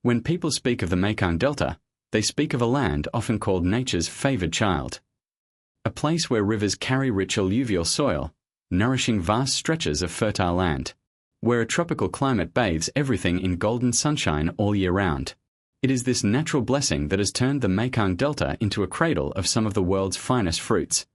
When people speak of the Mekong Delta, they speak of a land often called nature's favored child. A place where rivers carry rich alluvial soil, nourishing vast stretches of fertile land. Where a tropical climate bathes everything in golden sunshine all year round. It is this natural blessing that has turned the Mekong Delta into a cradle of some of the world's finest fruits.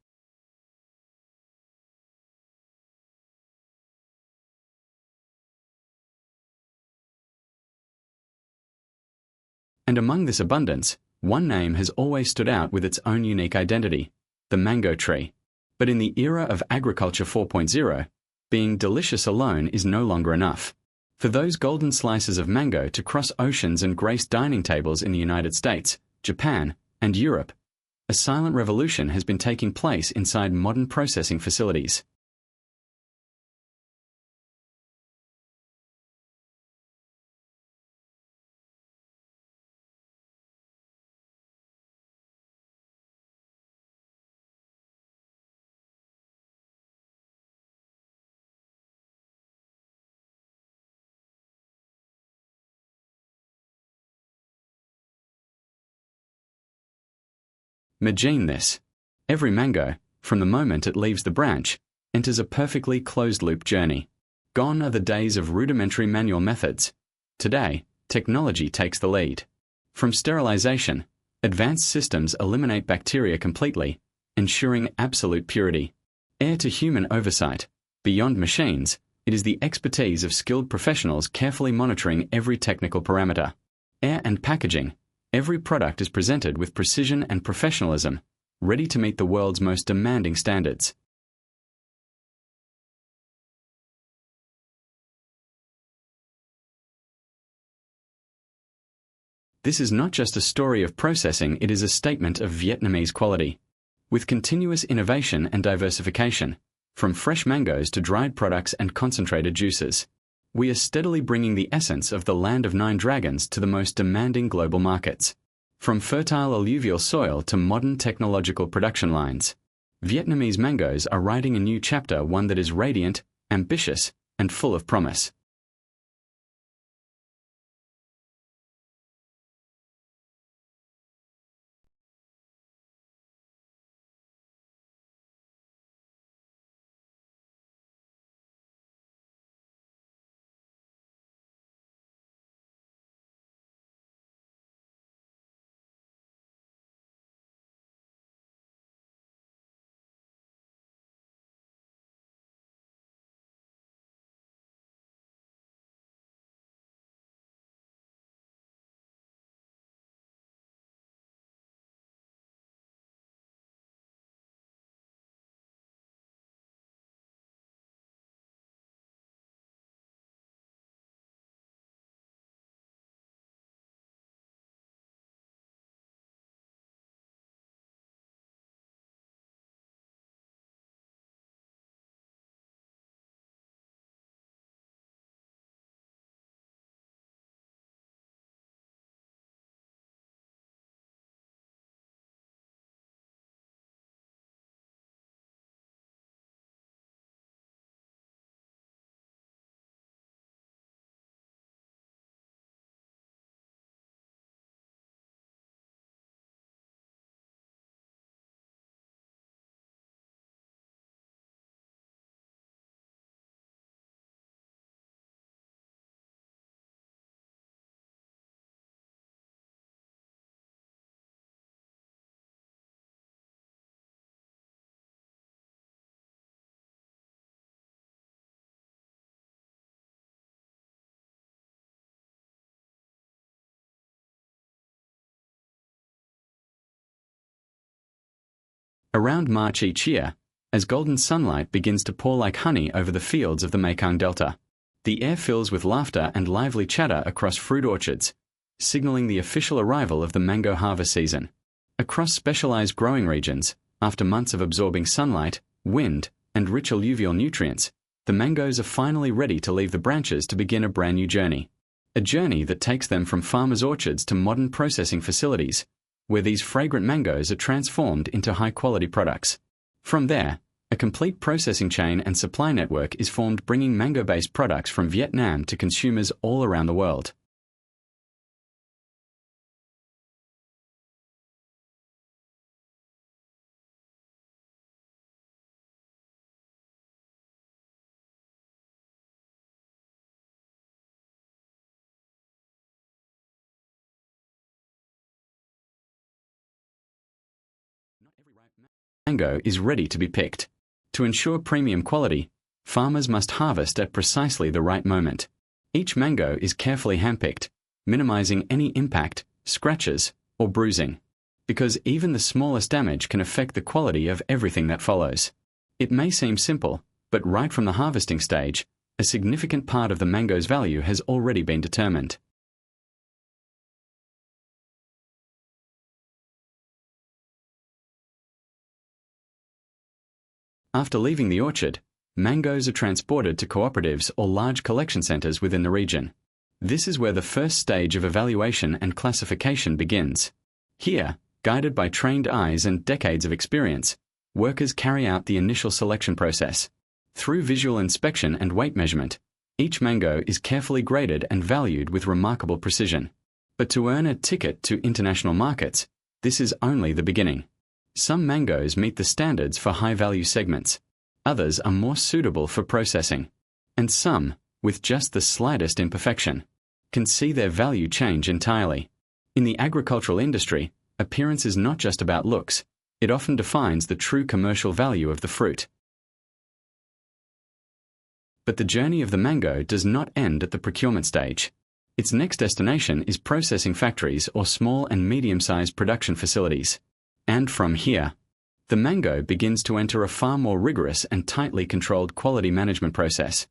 And among this abundance, one name has always stood out with its own unique identity: the mango tree. But in the era of Agriculture 4.0, being delicious alone is no longer enough. For those golden slices of mango to cross oceans and grace dining tables in the United States, Japan, and Europe, a silent revolution has been taking place inside modern processing facilities. Imagine this. Every mango, from the moment it leaves the branch, enters a perfectly closed-loop journey. Gone are the days of rudimentary manual methods. Today, technology takes the lead. From sterilization, advanced systems eliminate bacteria completely, ensuring absolute purity. Air to human oversight. Beyond machines, it is the expertise of skilled professionals carefully monitoring every technical parameter. Air and packaging. Every product is presented with precision and professionalism, ready to meet the world's most demanding standards. This is not just a story of processing, it is a statement of Vietnamese quality. With continuous innovation and diversification, from fresh mangoes to dried products and concentrated juices, we are steadily bringing the essence of the Land of Nine Dragons to the most demanding global markets. From fertile alluvial soil to modern technological production lines, Vietnamese mangoes are writing a new chapter, one that is radiant, ambitious, and full of promise. Around March each year, as golden sunlight begins to pour like honey over the fields of the Mekong Delta, the air fills with laughter and lively chatter across fruit orchards, signaling the official arrival of the mango harvest season. Across specialized growing regions, after months of absorbing sunlight, wind, and rich alluvial nutrients, the mangoes are finally ready to leave the branches to begin a brand new journey. A journey that takes them from farmers' orchards to modern processing facilities, where these fragrant mangoes are transformed into high-quality products. From there, a complete processing chain and supply network is formed, bringing mango-based products from Vietnam to consumers all around the world. mango is ready to be picked. To ensure premium quality, farmers must harvest at precisely the right moment. Each mango is carefully handpicked, minimizing any impact, scratches, or bruising, because even the smallest damage can affect the quality of everything that follows. It may seem simple, but right from the harvesting stage, a significant part of the mango's value has already been determined. After leaving the orchard, mangoes are transported to cooperatives or large collection centers within the region. This is where the first stage of evaluation and classification begins. Here, guided by trained eyes and decades of experience, workers carry out the initial selection process. Through visual inspection and weight measurement, each mango is carefully graded and valued with remarkable precision. But to earn a ticket to international markets, this is only the beginning. Some mangoes meet the standards for high-value segments. Others are more suitable for processing. And some, with just the slightest imperfection, can see their value change entirely. In the agricultural industry, appearance is not just about looks. It often defines the true commercial value of the fruit. But the journey of the mango does not end at the procurement stage. Its next destination is processing factories or small and medium-sized production facilities. And from here, the mango begins to enter a far more rigorous and tightly controlled quality management process.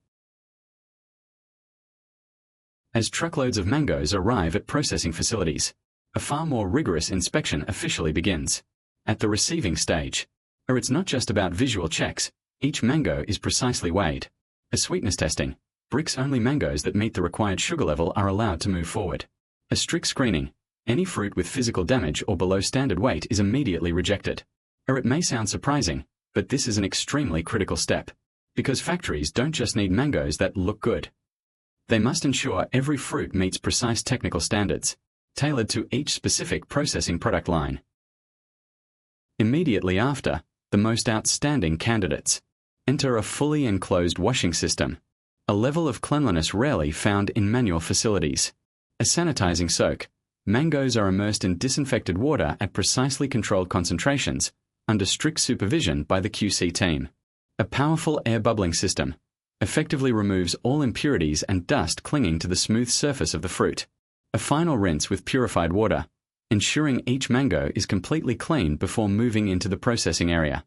As truckloads of mangoes arrive at processing facilities, a far more rigorous inspection officially begins. At the receiving stage, it's not just about visual checks. Each mango is precisely weighed. A sweetness testing. Brix-only mangoes that meet the required sugar level are allowed to move forward. A strict screening. Any fruit with physical damage or below standard weight is immediately rejected. It may sound surprising, but this is an extremely critical step, because factories don't just need mangoes that look good. They must ensure every fruit meets precise technical standards, tailored to each specific processing product line. Immediately after, the most outstanding candidates enter a fully enclosed washing system, a level of cleanliness rarely found in manual facilities. A sanitizing soak. Mangoes are immersed in disinfected water at precisely controlled concentrations, under strict supervision by the QC team. A powerful air bubbling system effectively removes all impurities and dust clinging to the smooth surface of the fruit. A final rinse with purified water, ensuring each mango is completely clean before moving into the processing area.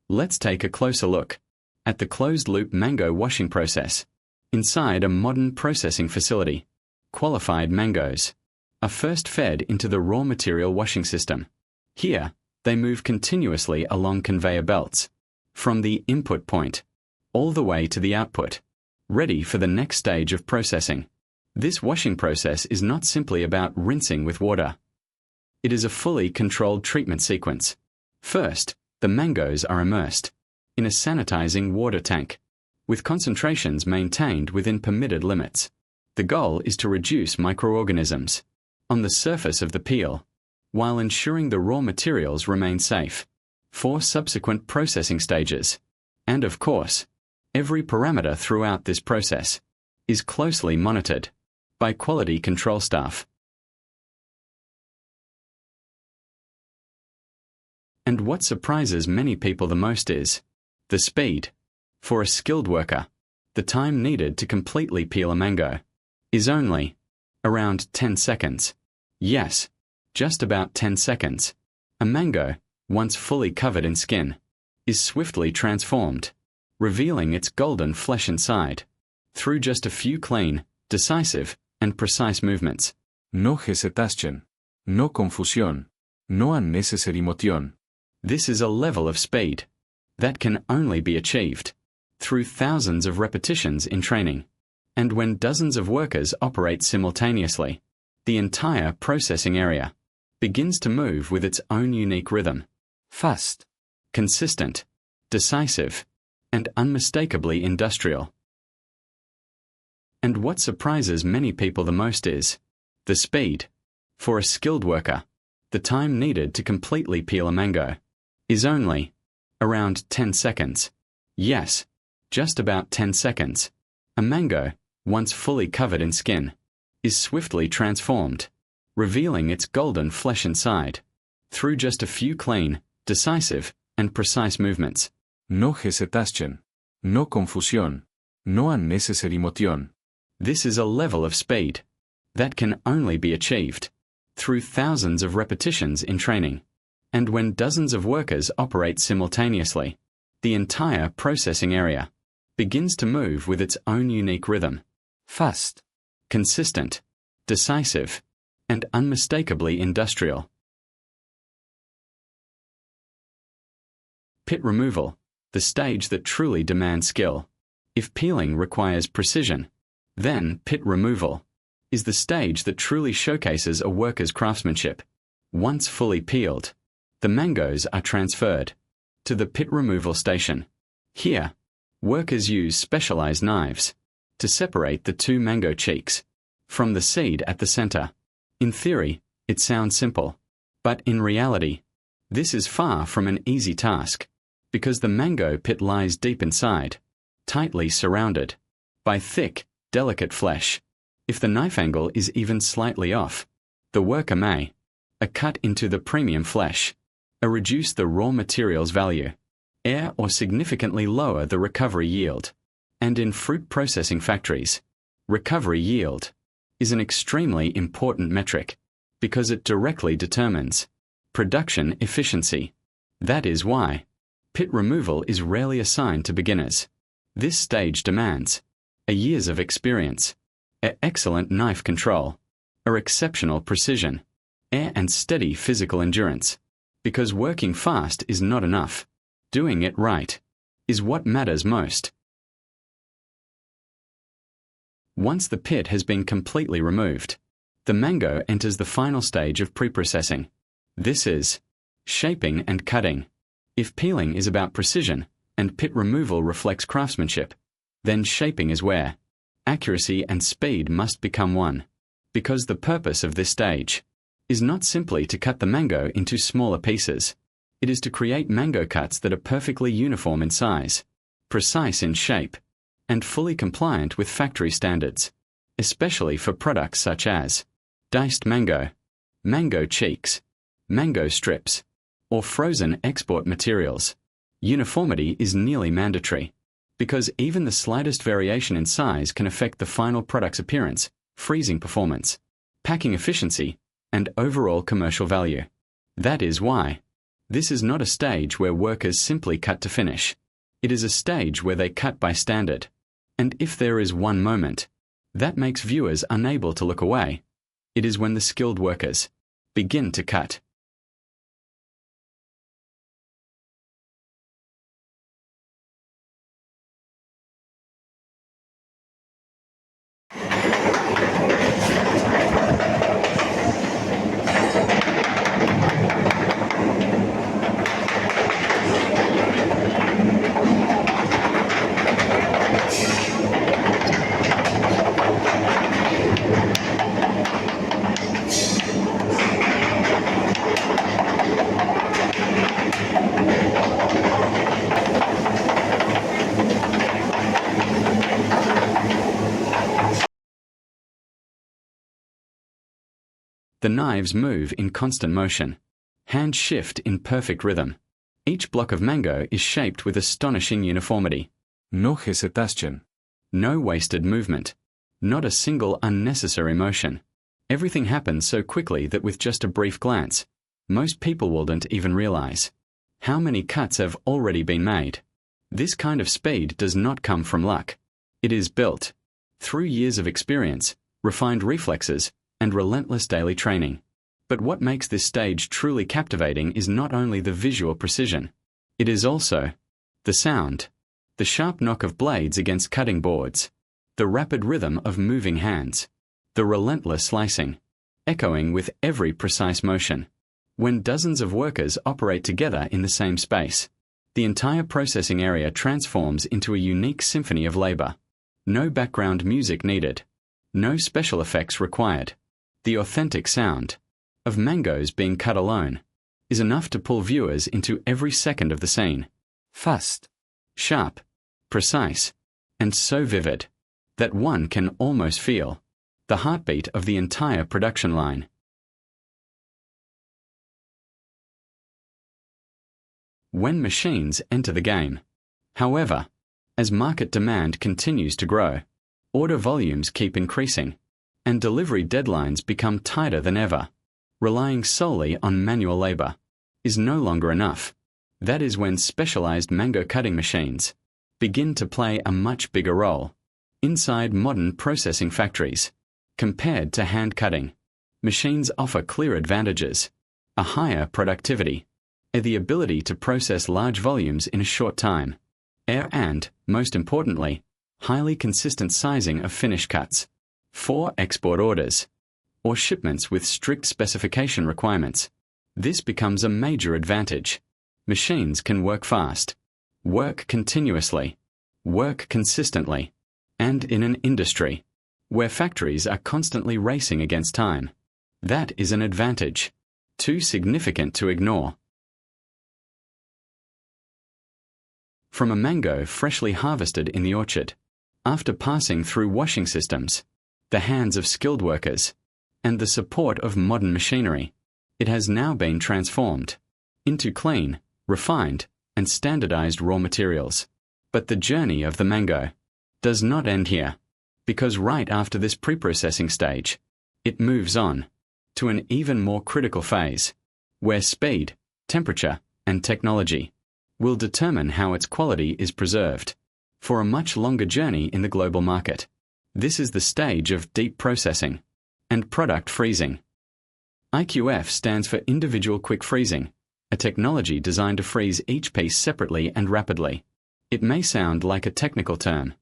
Let's take a closer look at the closed-loop mango washing process. Inside a modern processing facility, qualified mangoes are first fed into the raw material washing system. Here, they move continuously along conveyor belts, from the input point all the way to the output, ready for the next stage of processing. This washing process is not simply about rinsing with water. It is a fully controlled treatment sequence. First, the mangoes are immersed in a sanitizing water tank, with concentrations maintained within permitted limits. The goal is to reduce microorganisms on the surface of the peel, while ensuring the raw materials remain safe for subsequent processing stages. And of course, every parameter throughout this process is closely monitored by quality control staff. And what surprises many people the most is the speed. For a skilled worker, the time needed to completely peel a mango is only around 10 seconds. Yes, just about 10 seconds. A mango, once fully covered in skin, is swiftly transformed, revealing its golden flesh inside, through just a few clean, decisive, and precise movements. No hesitation. No confusión. No unnecessary motion. This is a level of speed that can only be achieved through thousands of repetitions in training. And when dozens of workers operate simultaneously, the entire processing area begins to move with its own unique rhythm. Fast, consistent, decisive, and unmistakably industrial. And what surprises many people the most is the speed. For a skilled worker, the time needed to completely peel a mango is only around 10 seconds. Yes, just about 10 seconds. A mango, once fully covered in skin, is swiftly transformed, revealing its golden flesh inside, through just a few clean, decisive, and precise movements. No hesitation. No confusión. No unnecessary motion. This is a level of speed that can only be achieved through thousands of repetitions in training. And when dozens of workers operate simultaneously, the entire processing area begins to move with its own unique rhythm. Fast, consistent, decisive, and unmistakably industrial. Pit removal, the stage that truly demands skill. If peeling requires precision, then pit removal is the stage that truly showcases a worker's craftsmanship. Once fully peeled, the mangoes are transferred to the pit removal station. Here, workers use specialized knives to separate the two mango cheeks from the seed at the center. In theory, it sounds simple, but in reality, this is far from an easy task, because the mango pit lies deep inside, tightly surrounded by thick, delicate flesh. If the knife angle is even slightly off, the worker may cut into the premium flesh, reduce the raw materials value, or significantly lower the recovery yield. And in fruit processing factories, recovery yield is an extremely important metric because it directly determines production efficiency. That is why pit removal is rarely assigned to beginners. This stage demands years of experience, excellent knife control, exceptional precision, and steady physical endurance. Because working fast is not enough. Doing it right is what matters most. Once the pit has been completely removed, the mango enters the final stage of preprocessing. This is shaping and cutting. If peeling is about precision and pit removal reflects craftsmanship, then shaping is where accuracy and speed must become one. Because the purpose of this stage is not simply to cut the mango into smaller pieces. It is to create mango cuts that are perfectly uniform in size, precise in shape, and fully compliant with factory standards, especially for products such as diced mango, mango cheeks, mango strips, or frozen export materials. Uniformity is nearly mandatory, because even the slightest variation in size can affect the final product's appearance, freezing performance, packing efficiency, and overall commercial value. That is why this is not a stage where workers simply cut to finish. It is a stage where they cut by standard. And if there is one moment that makes viewers unable to look away, it is when the skilled workers begin to cut. The knives move in constant motion. Hands shift in perfect rhythm. Each block of mango is shaped with astonishing uniformity. No hesitation. No wasted movement. Not a single unnecessary motion. Everything happens so quickly that with just a brief glance, most people wouldn't even realize how many cuts have already been made. This kind of speed does not come from luck. It is built through years of experience, refined reflexes, and relentless daily training. But what makes this stage truly captivating is not only the visual precision, it is also the sound, the sharp knock of blades against cutting boards, the rapid rhythm of moving hands, the relentless slicing, echoing with every precise motion. When dozens of workers operate together in the same space, the entire processing area transforms into a unique symphony of labor. No background music needed. No special effects required. The authentic sound of mangoes being cut alone is enough to pull viewers into every second of the scene. Fast, sharp, precise, and so vivid that one can almost feel the heartbeat of the entire production line. When machines enter the game. However, as market demand continues to grow, order volumes keep increasing, and delivery deadlines become tighter than ever. Relying solely on manual labor is no longer enough. That is when specialized mango cutting machines begin to play a much bigger role inside modern processing factories. Compared to hand cutting, machines offer clear advantages: a higher productivity, the ability to process large volumes in a short time, and, most importantly, highly consistent sizing of finish cuts. For export orders or shipments with strict specification requirements, this becomes a major advantage. Machines can work fast, work continuously, work consistently, and in an industry where factories are constantly racing against time, that is an advantage too significant to ignore. From a mango freshly harvested in the orchard, after passing through washing systems, the hands of skilled workers, and the support of modern machinery, it has now been transformed into clean, refined, and standardized raw materials. But the journey of the mango does not end here, because right after this pre-processing stage, it moves on to an even more critical phase, where speed, temperature, and technology will determine how its quality is preserved for a much longer journey in the global market. This is the stage of deep processing and product freezing. IQF stands for Individual Quick Freezing, a technology designed to freeze each piece separately and rapidly. It may sound like a technical term,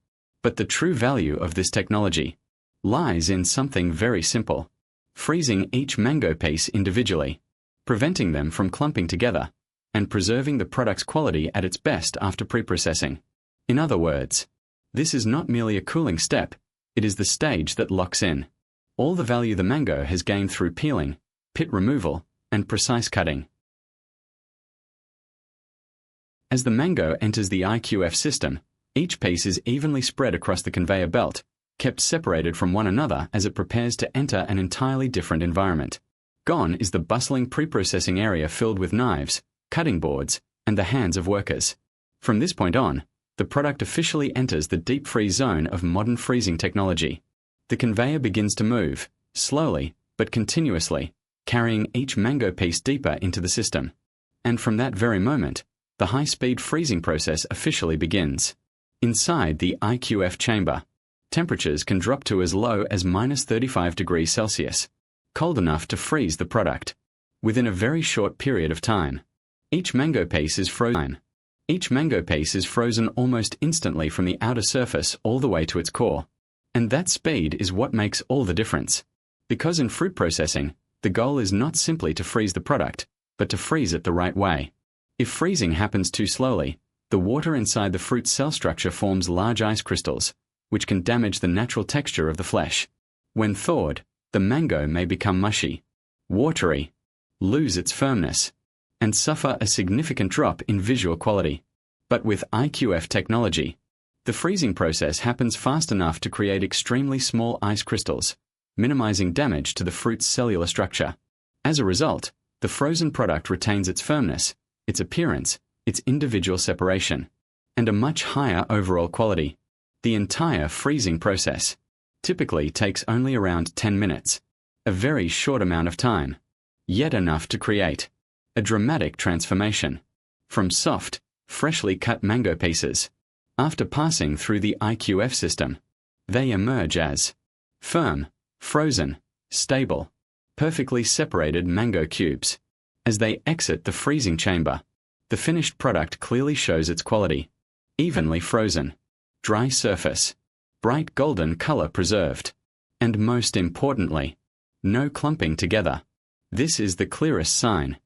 but the true value of this technology lies in something very simple: freezing each mango piece individually, preventing them from clumping together, and preserving the product's quality at its best after pre-processing. In other words, this is not merely a cooling step, it is the stage that locks in all the value the mango has gained through peeling, pit removal, and precise cutting. As the mango enters the IQF system, each piece is evenly spread across the conveyor belt, kept separated from one another as it prepares to enter an entirely different environment. Gone is the bustling pre-processing area filled with knives, cutting boards, and the hands of workers. From this point on, the product officially enters the deep freeze zone of modern freezing technology. The conveyor begins to move, slowly but continuously, carrying each mango piece deeper into the system. And from that very moment, the high-speed freezing process officially begins. Inside the IQF chamber, temperatures can drop to as low as -35°C, cold enough to freeze the product within a very short period of time. Each mango piece is frozen. Each mango piece is frozen almost instantly from the outer surface all the way to its core. And that speed is what makes all the difference. Because in fruit processing, the goal is not simply to freeze the product, but to freeze it the right way. If freezing happens too slowly, the water inside the fruit cell structure forms large ice crystals, which can damage the natural texture of the flesh. When thawed, the mango may become mushy, watery, lose its firmness, and suffer a significant drop in visual quality. But with IQF technology, the freezing process happens fast enough to create extremely small ice crystals, minimizing damage to the fruit's cellular structure. As a result, the frozen product retains its firmness, its appearance, its individual separation, and a much higher overall quality. The entire freezing process typically takes only around 10 minutes, a very short amount of time, yet enough to create a dramatic transformation from soft, freshly cut mango pieces. After passing through the IQF system, they emerge as firm, frozen, stable, perfectly separated mango cubes. As they exit the freezing chamber, the finished product clearly shows its quality: evenly frozen, dry surface, bright golden color preserved, and most importantly, no clumping together. This is the clearest sign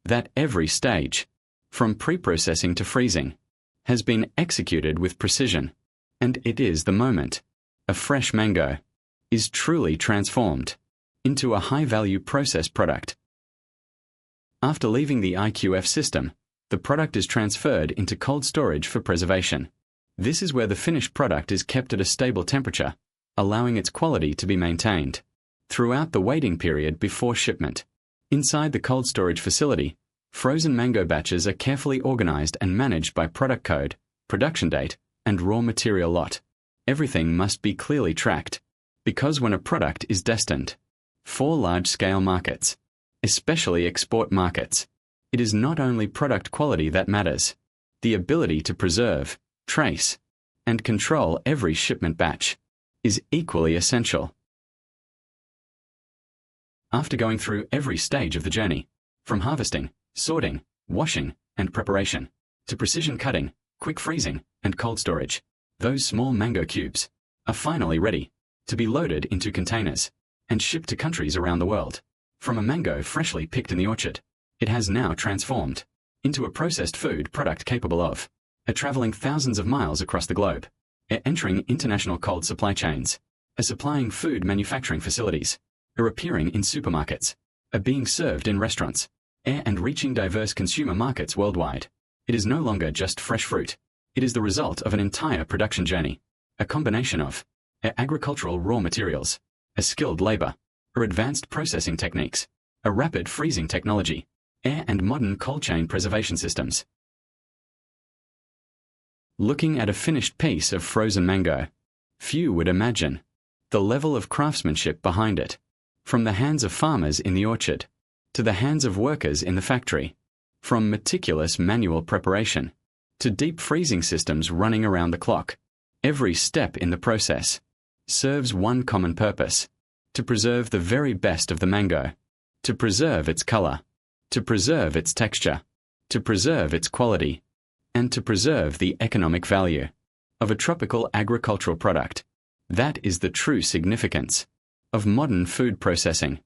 that every stage, from pre-processing to freezing, has been executed with precision, and it is the moment a fresh mango is truly transformed into a high-value processed product. After leaving the IQF system, the product is transferred into cold storage for preservation. This is where the finished product is kept at a stable temperature, allowing its quality to be maintained throughout the waiting period before shipment. Inside the cold storage facility, frozen mango batches are carefully organized and managed by product code, production date, and raw material lot. Everything must be clearly tracked, because when a product is destined for large-scale markets, especially export markets, it is not only product quality that matters. The ability to preserve, trace, and control every shipment batch is equally essential. After going through every stage of the journey, from harvesting, sorting, washing, and preparation, to precision cutting, quick freezing, and cold storage, those small mango cubes are finally ready to be loaded into containers and shipped to countries around the world. From a mango freshly picked in the orchard, it has now transformed into a processed food product capable of traveling thousands of miles across the globe, entering international cold supply chains, supplying food manufacturing facilities, appearing in supermarkets, being served in restaurants, and reaching diverse consumer markets worldwide. It is no longer just fresh fruit. It is the result of an entire production journey, a combination of agricultural raw materials, skilled labor, advanced processing techniques, a rapid freezing technology, and modern cold chain preservation systems. Looking at a finished piece of frozen mango, few would imagine the level of craftsmanship behind it. From the hands of farmers in the orchard to the hands of workers in the factory, from meticulous manual preparation to deep freezing systems running around the clock, every step in the process serves one common purpose: to preserve the very best of the mango, to preserve its color, to preserve its texture, to preserve its quality, and to preserve the economic value of a tropical agricultural product. That is the true significance of modern food processing.